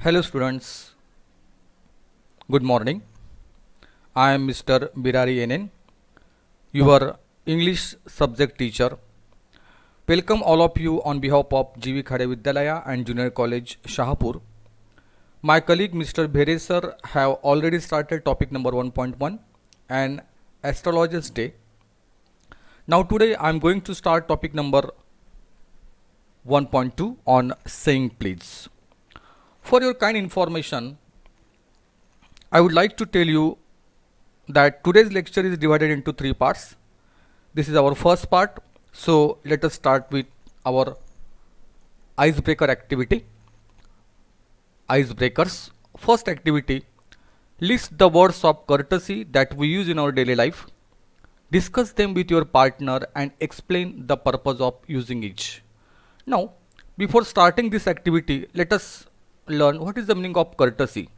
Hello students, good morning. I am Mr. Birari NN, your English subject teacher. Welcome all of you on behalf of GV Khade Vidyalaya and Junior College Shahapur. My colleague Mr. Bhere sir have already started topic number 1.1 and Astrologers Day. Now today I am going to start topic number 1.2 on saying please. For your kind information, I would like to tell you that today's lecture is divided into three parts. This is our first part. So let us start with our icebreaker activity. Icebreakers. First activity, list the words of courtesy that we use in our daily life. Discuss them with your partner and explain the purpose of using each. Now, before starting this activity, let us learn what is the meaning of courtesy.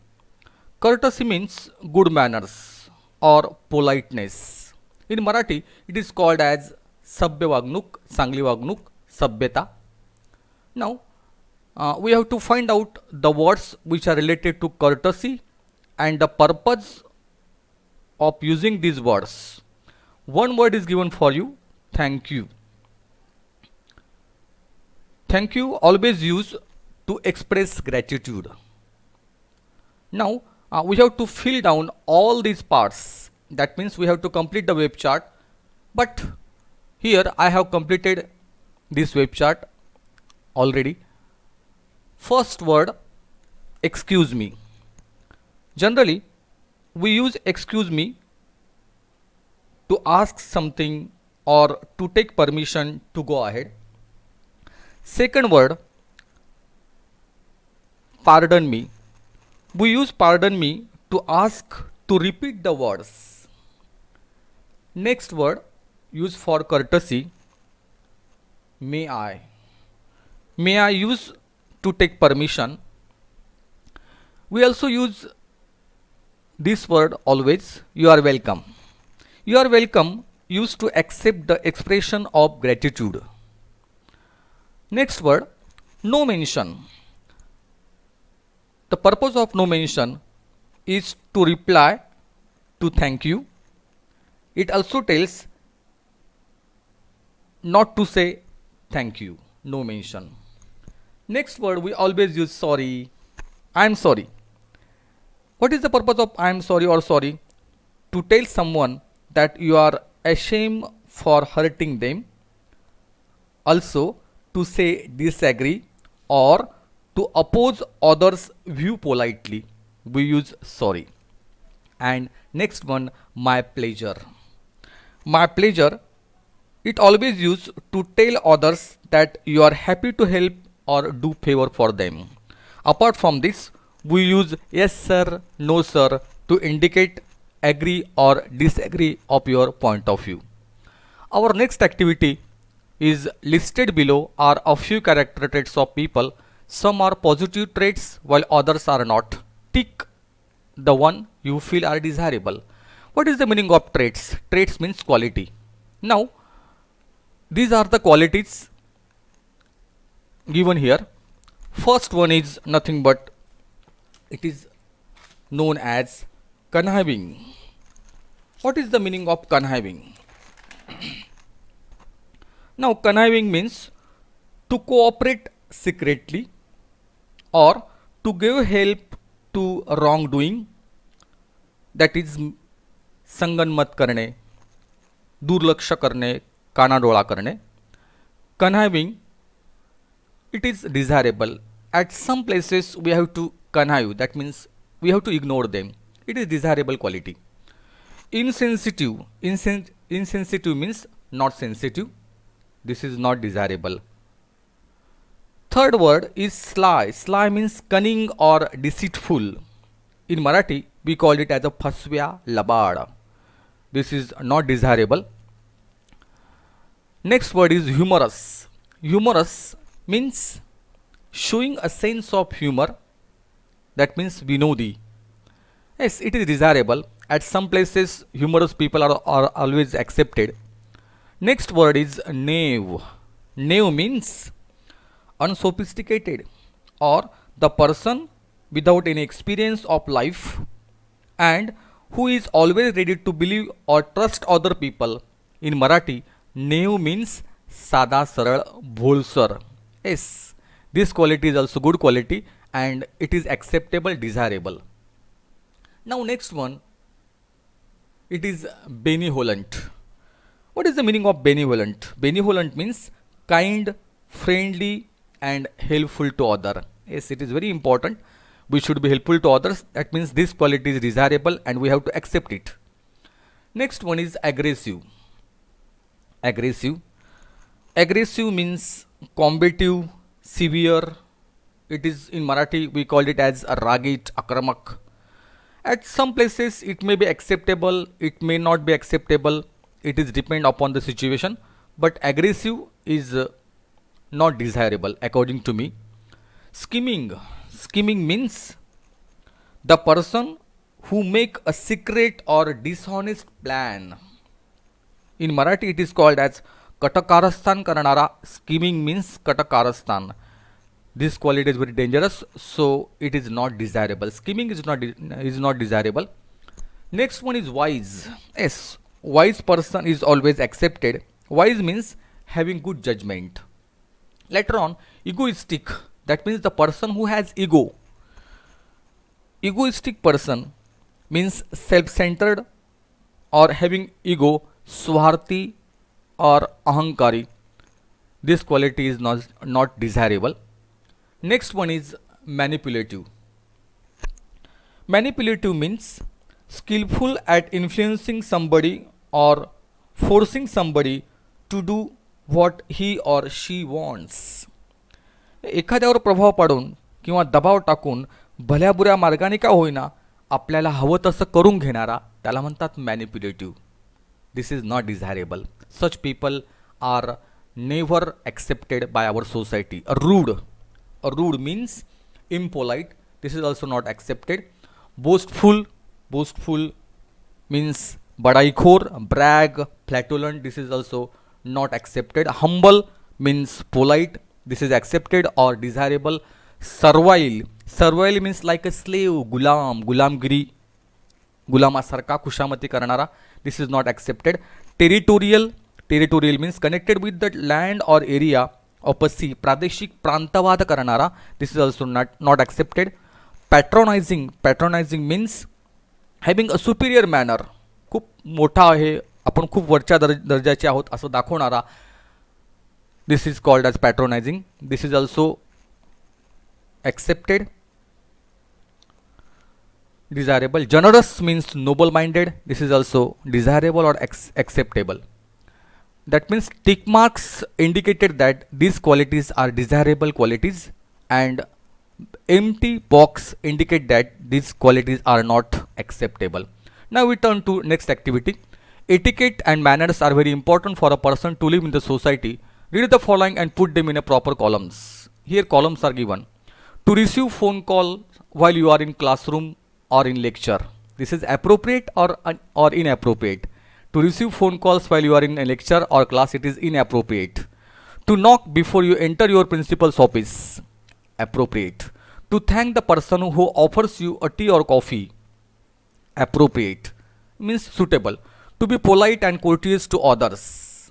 Courtesy means good manners or politeness. In Marathi, it is called as Sabya Wagnuk, Sangli Wagnuk, Sabyata. Now, we have to find out the words which are related to courtesy and the purpose of using these words. One word is given for you, thank you. Thank you always use to express gratitude. Now, we have to fill down all these parts. That means we have to complete the web chart. But here I have completed this web chart already. First word, excuse me. Generally, we use excuse me to ask something or to take permission to go ahead. Second word, pardon me. We use pardon me to ask to repeat the words. Next word used for courtesy, may I. May I use to take permission. We also use this word always, you are welcome. You are welcome used to accept the expression of gratitude. Next word, no mention. The purpose of no mention is to reply to thank you. It also tells not to say thank you, no mention. Next word, we always use sorry. I am sorry. What is the purpose of I am sorry or sorry? To tell someone that you are ashamed for hurting them. Also, to say disagree or to oppose others' view politely, we use sorry. And next one, my pleasure. My pleasure, it always used to tell others that you are happy to help or do favor for them. Apart from this, we use yes sir, no sir to indicate agree or disagree of your point of view. Our next activity is listed below are a few character traits of people. Some are positive traits while others are not. Tick the one you feel are desirable. What is the meaning of traits? Traits means quality. Now, these are the qualities given here. First one is nothing but it is known as conniving. What is the meaning of conniving? Now, conniving means to cooperate secretly or to give help to wrongdoing. That is संगनमत करणे, दुर्लक्ष करणे, कानाडोळा करणे. Conniving, it is desirable. At some places we have to connive. That means we have to ignore them. It is desirable quality. Insensitive. Insensitive means not sensitive. This is not desirable. Third word is sly. Sly means cunning or deceitful. In Marathi, we call it as a phasvya labad. This is not desirable. Next word is humorous. Humorous means showing a sense of humor. That means vinodi. Yes, it is desirable. At some places, humorous people are always accepted. Next word is knave. Knave means unsophisticated or the person without any experience of life and who is always ready to believe or trust other people. In Marathi, naive means साधा सरळ Bholsar. Yes, this quality is also good quality and it is acceptable, desirable. Now next one, it is benevolent. What is the meaning of benevolent? Benevolent means kind, friendly and helpful to other. Yes, it is very important. We should be helpful to others. That means this quality is desirable and we have to accept it. Next one is aggressive. Aggressive. Aggressive means combative, severe. It is in Marathi we call it as a ragit, akramak. At some places it may be acceptable, it may not be acceptable. It is depend upon the situation. But aggressive is not desirable according to me. Scheming. Scheming means the person who make a secret or dishonest plan. In Marathi it is called as Katakarasthan Karanara. Scheming means Katakarasthan. This quality is very dangerous, so it is not desirable. Scheming is not desirable. Next one is wise. Yes, wise person is always accepted. Wise means having good judgment. Later on, egoistic. That means the person who has ego. Egoistic person means self-centered or having ego, swarthi or ahankari. This quality is not desirable. Next one is manipulative. Manipulative means skillful at influencing somebody or forcing somebody to do what he or she wants. एखाद्यावर प्रभाव पाडून किंवा दबाव टाकून भल्या बुऱ्या मार्गाने का होईना आपल्याला हवं तसं करून घेणारा त्याला म्हणतात manipulative. This is not desirable. Such people are never accepted by our society. Rude means impolite. This is also not accepted. Boastful means badaikor, brag, flatulent. This is also not accepted. Humble means polite. This is accepted or desirable. Servile means like a slave, gulamgiri, गुलामासारखा खुशामती करणारा. This is not accepted. Territorial means connected with the land or area of a sea. प्रादेशिक प्रांतवाद करणारा. This is also not accepted. Patronizing means having a superior manner. खूप मोठा आहे, आपण खूप वरच्या दर्जाचे आहोत असं दाखवणारा. This is called as patronizing. This is also accepted. Desirable. Generous means noble minded. This is also desirable or acceptable. That means tick marks indicated that these qualities are desirable qualities and empty box indicate that these qualities are not acceptable. Now we turn to next activity. Etiquette and manners are very important for a person to live in the society. Read the following and put them in a proper columns. Here columns are given. To receive phone call while you are in classroom or in lecture. This is appropriate or inappropriate. To receive phone calls while you are in a lecture or class, it is inappropriate. To knock before you enter your principal's office. Appropriate. To thank the person who offers you a tea or coffee. Appropriate. Means suitable. To be polite and courteous to others.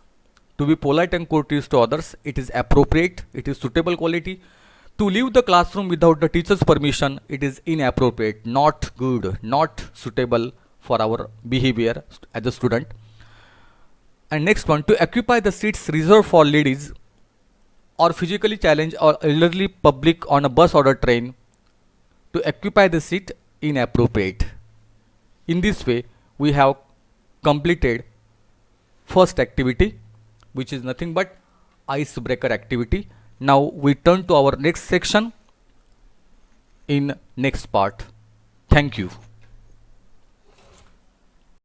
To be polite and courteous to others, it is appropriate. It is suitable quality. To leave the classroom without the teacher's permission, it is inappropriate, not good, not suitable for our behavior as a student. And next one, to occupy the seats reserved for ladies or physically challenged or elderly public on a bus or a train. To occupy the seat, inappropriate. In this way, we have completed first activity, which is nothing but icebreaker activity. Now we turn to our next section in next part. Thank you.